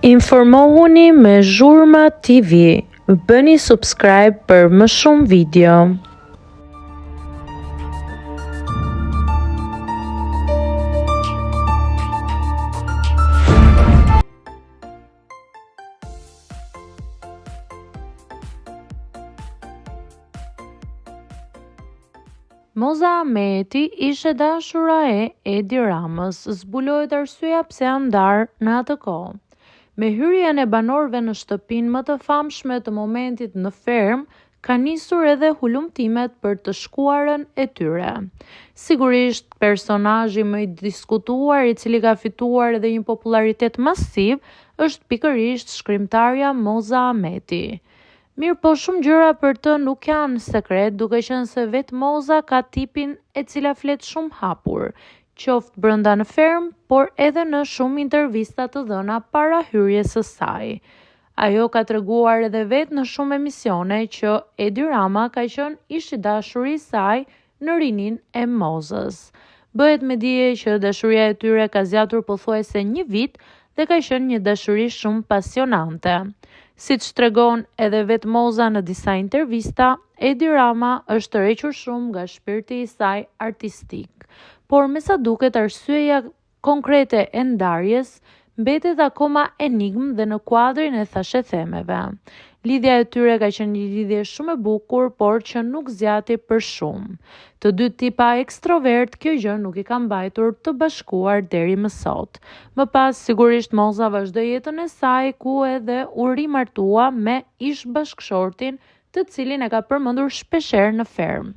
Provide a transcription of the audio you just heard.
Informohuni me Zhurma TV. Bëni subscribe për më shumë video. Moza Ahmeti ishte dashura e Edi Ramës. Zbulohet arsyeja pse janë ndarë në atë kohë. Me hyrjen e banorëve në shtëpinë më të famshme të momentit në ferm, ka nisur edhe hulumtimet për të shkuarën e tyre. Sigurisht, personazhi më i diskutuar, i cili ka fituar edhe një popularitet masiv, është pikërisht shkrimtarja Moza Ahmeti. Mirë po, shumë gjëra për të nuk janë sekret, duke qenë se vetë Moza ka tipin e cila flet shumë hapur, qoftë brenda në ferm, por edhe në shumë intervista të dhëna para hyrjes së saj. Ajo ka treguar edhe vetë në shumë emisione që Edi Rama ka qenë ish i dashur i saj në rinin e Mozës. Bëhet me dije që dashuria e tyre ka zgjatur pothuajse 1 vit dhe ka qenë një dashuri shumë pasionante. Siç tregon edhe vetë Moza në disa intervista, Edi Rama është tërhequr shumë nga shpirti i saj artistik. Por me sa duket arsyeja konkrete e ndarjes mbetet akoma enigmë dhe në kuadrin e thashethemeve. Lidhja e tyre ka qenë një lidhje shumë e bukur, por që nuk zgjati për shumë. Të dy tipa ekstrovert, kjo gjë nuk i ka mbajtur të bashkuar deri më sot. Më pas, sigurisht Moza vazhdoi jetën e saj, ku edhe u rimartua me ish bashkëshortin, të cilin e ka përmendur shpeshherë në ferm.